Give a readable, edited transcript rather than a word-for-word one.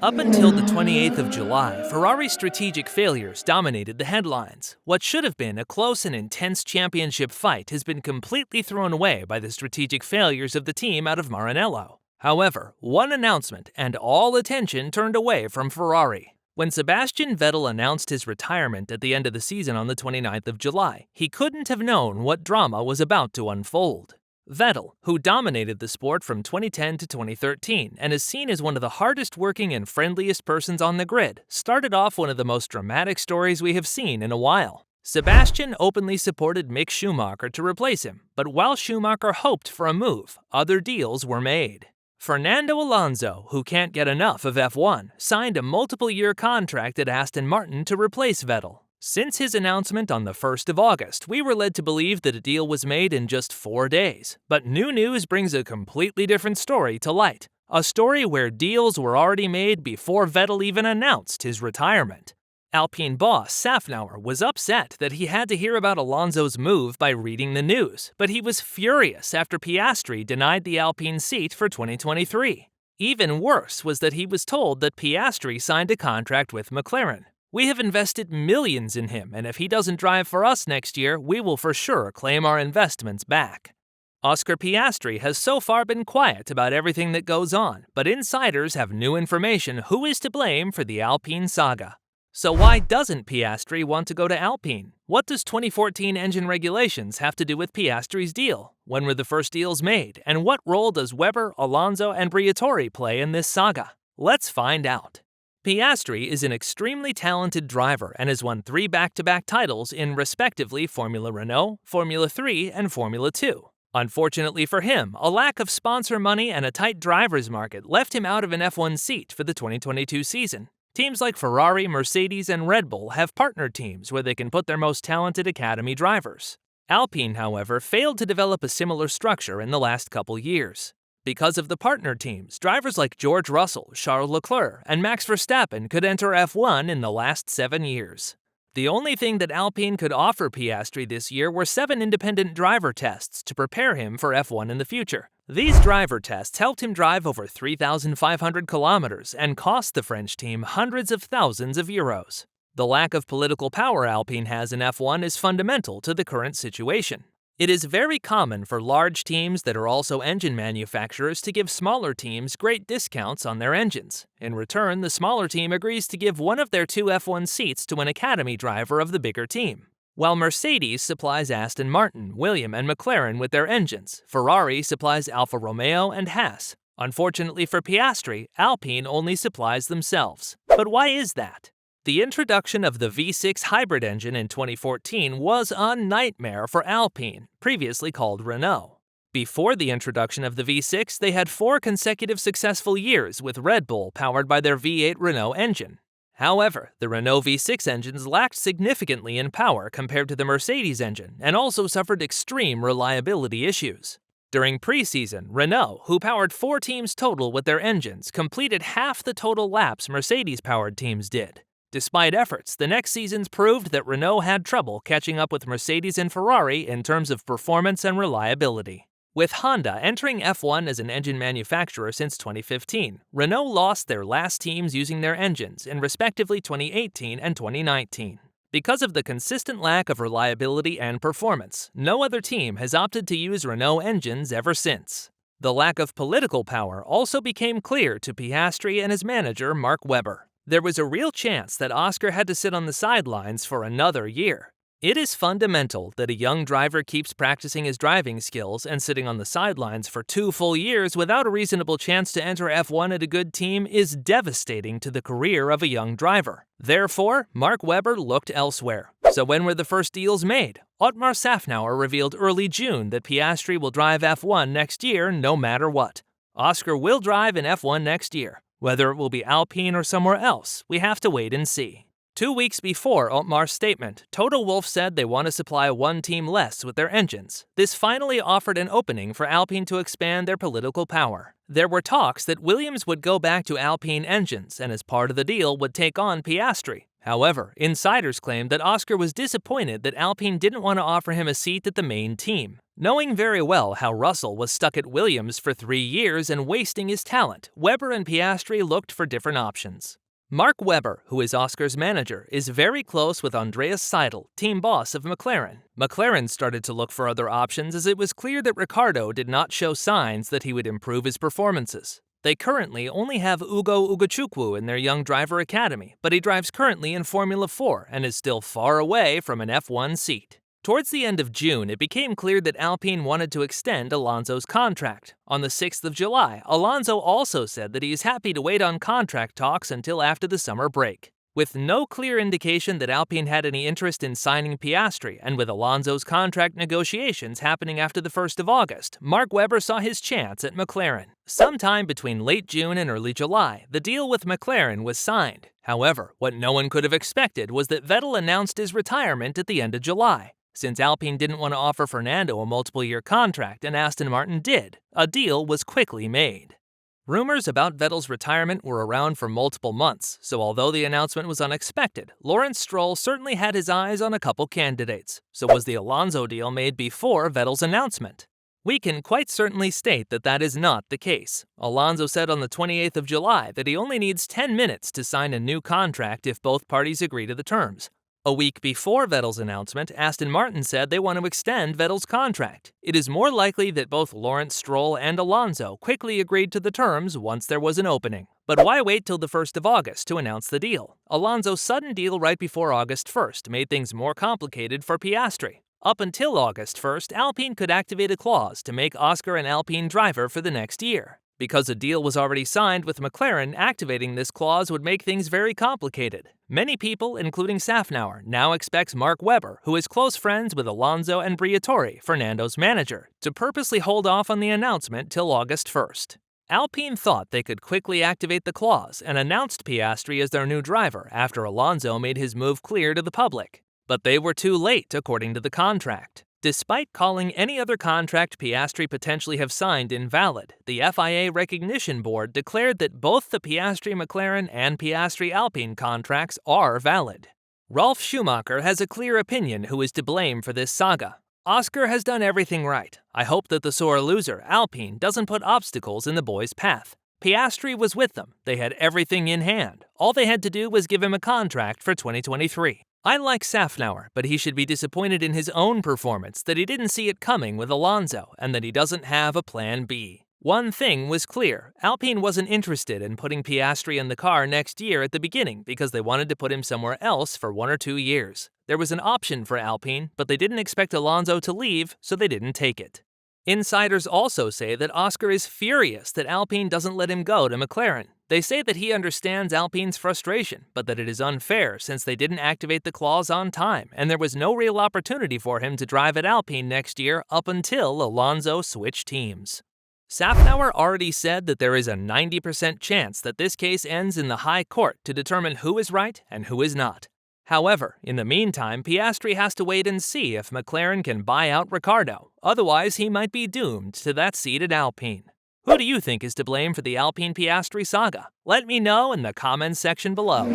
Up until the 28th of July, Ferrari's strategic failures dominated the headlines. What should have been a close and intense championship fight has been completely thrown away by the strategic failures of the team out of Maranello. However, one announcement and all attention turned away from Ferrari. When Sebastian Vettel announced his retirement at the end of the season on the 29th of July, he couldn't have known what drama was about to unfold. Vettel, who dominated the sport from 2010 to 2013 and is seen as one of the hardest working and friendliest persons on the grid, started off one of the most dramatic stories we have seen in a while. Sebastian openly supported Mick Schumacher to replace him, but while Schumacher hoped for a move, other deals were made. Fernando Alonso, who can't get enough of F1, signed a multiple-year contract at Aston Martin to replace Vettel. Since his announcement on the 1st of August, we were led to believe that a deal was made in just 4 days. But new news brings a completely different story to light. A story where deals were already made before Vettel even announced his retirement. Alpine boss Safnauer was upset that he had to hear about Alonso's move by reading the news, but he was furious after Piastri denied the Alpine seat for 2023. Even worse was that he was told that Piastri signed a contract with McLaren. We have invested millions in him, and if he doesn't drive for us next year, we will for sure claim our investments back. Oscar Piastri has so far been quiet about everything that goes on, but insiders have new information who is to blame for the Alpine saga. So why doesn't Piastri want to go to Alpine? What does 2014 engine regulations have to do with Piastri's deal? When were the first deals made? And what role does Webber, Alonso and Briatore play in this saga? Let's find out. Piastri is an extremely talented driver and has won 3 back-to-back titles in respectively Formula Renault, Formula 3, and Formula 2. Unfortunately for him, a lack of sponsor money and a tight driver's market left him out of an F1 seat for the 2022 season. Teams like Ferrari, Mercedes, and Red Bull have partnered teams where they can put their most talented academy drivers. Alpine, however, failed to develop a similar structure in the last couple years. Because of the partner teams, drivers like George Russell, Charles Leclerc, and Max Verstappen could enter F1 in the last 7 years. The only thing that Alpine could offer Piastri this year were 7 independent driver tests to prepare him for F1 in the future. These driver tests helped him drive over 3,500 kilometers and cost the French team hundreds of thousands of euros. The lack of political power Alpine has in F1 is fundamental to the current situation. It is very common for large teams that are also engine manufacturers to give smaller teams great discounts on their engines. In return, the smaller team agrees to give one of their 2 F1 seats to an academy driver of the bigger team. While Mercedes supplies Aston Martin, Williams, and McLaren with their engines, Ferrari supplies Alfa Romeo and Haas. Unfortunately for Piastri, Alpine only supplies themselves. But why is that? The introduction of the V6 hybrid engine in 2014 was a nightmare for Alpine, previously called Renault. Before the introduction of the V6, they had 4 consecutive successful years with Red Bull powered by their V8 Renault engine. However, the Renault V6 engines lacked significantly in power compared to the Mercedes engine and also suffered extreme reliability issues. During preseason, Renault, who powered 4 teams total with their engines, completed half the total laps Mercedes-powered teams did. Despite efforts, the next seasons proved that Renault had trouble catching up with Mercedes and Ferrari in terms of performance and reliability. With Honda entering F1 as an engine manufacturer since 2015, Renault lost their last teams using their engines in respectively 2018 and 2019. Because of the consistent lack of reliability and performance, no other team has opted to use Renault engines ever since. The lack of political power also became clear to Piastri and his manager Mark Webber. There was a real chance that Oscar had to sit on the sidelines for another year. It is fundamental that a young driver keeps practicing his driving skills, and sitting on the sidelines for 2 full years without a reasonable chance to enter F1 at a good team is devastating to the career of a young driver. Therefore, Mark Webber looked elsewhere. So when were the first deals made? Otmar Safnauer revealed early June that Piastri will drive F1 next year no matter what. Oscar will drive in F1 next year. Whether it will be Alpine or somewhere else, we have to wait and see. 2 weeks before Otmar's statement, Toto Wolff said they want to supply 1 team less with their engines. This finally offered an opening for Alpine to expand their political power. There were talks that Williams would go back to Alpine engines and as part of the deal would take on Piastri. However, insiders claimed that Oscar was disappointed that Alpine didn't want to offer him a seat at the main team. Knowing very well how Russell was stuck at Williams for 3 years and wasting his talent, Webber and Piastri looked for different options. Mark Webber, who is Oscar's manager, is very close with Andreas Seidel, team boss of McLaren. McLaren started to look for other options as it was clear that Ricciardo did not show signs that he would improve his performances. They currently only have Ugo Ugochukwu in their young driver academy, but he drives currently in Formula 4 and is still far away from an F1 seat. Towards the end of June, it became clear that Alpine wanted to extend Alonso's contract. On the 6th of July, Alonso also said that he is happy to wait on contract talks until after the summer break. With no clear indication that Alpine had any interest in signing Piastri, and with Alonso's contract negotiations happening after the 1st of August, Mark Webber saw his chance at McLaren. Sometime between late June and early July, the deal with McLaren was signed. However, what no one could have expected was that Vettel announced his retirement at the end of July. Since Alpine didn't want to offer Fernando a multiple-year contract and Aston Martin did, a deal was quickly made. Rumors about Vettel's retirement were around for multiple months, so although the announcement was unexpected, Lawrence Stroll certainly had his eyes on a couple candidates. So was the Alonso deal made before Vettel's announcement? We can quite certainly state that that is not the case. Alonso said on the 28th of July that he only needs 10 minutes to sign a new contract if both parties agree to the terms. A week before Vettel's announcement, Aston Martin said they want to extend Vettel's contract. It is more likely that both Lawrence Stroll and Alonso quickly agreed to the terms once there was an opening. But why wait till the 1st of August to announce the deal? Alonso's sudden deal right before August 1st made things more complicated for Piastri. Up until August 1st, Alpine could activate a clause to make Oscar an Alpine driver for the next year. Because a deal was already signed with McLaren, activating this clause would make things very complicated. Many people, including Safnauer, now expects Mark Webber, who is close friends with Alonso and Briatore, Fernando's manager, to purposely hold off on the announcement till August 1st. Alpine thought they could quickly activate the clause and announced Piastri as their new driver after Alonso made his move clear to the public. But they were too late, according to the contract. Despite calling any other contract Piastri potentially have signed invalid, the FIA Recognition Board declared that both the Piastri-McLaren and Piastri-Alpine contracts are valid. Ralf Schumacher has a clear opinion who is to blame for this saga. Oscar has done everything right. I hope that the sore loser, Alpine, doesn't put obstacles in the boys' path. Piastri was with them. They had everything in hand. All they had to do was give him a contract for 2023. I like Safnauer, but he should be disappointed in his own performance that he didn't see it coming with Alonso and that he doesn't have a plan B. One thing was clear, Alpine wasn't interested in putting Piastri in the car next year at the beginning because they wanted to put him somewhere else for 1 or 2 years. There was an option for Alpine, but they didn't expect Alonso to leave, so they didn't take it. Insiders also say that Oscar is furious that Alpine doesn't let him go to McLaren. They say that he understands Alpine's frustration, but that it is unfair since they didn't activate the clause on time, and there was no real opportunity for him to drive at Alpine next year up until Alonso switched teams. Safnauer already said that there is a 90% chance that this case ends in the High Court to determine who is right and who is not. However, in the meantime, Piastri has to wait and see if McLaren can buy out Ricciardo. Otherwise, he might be doomed to that seat at Alpine. Who do you think is to blame for the Alpine-Piastri saga? Let me know in the comments section below.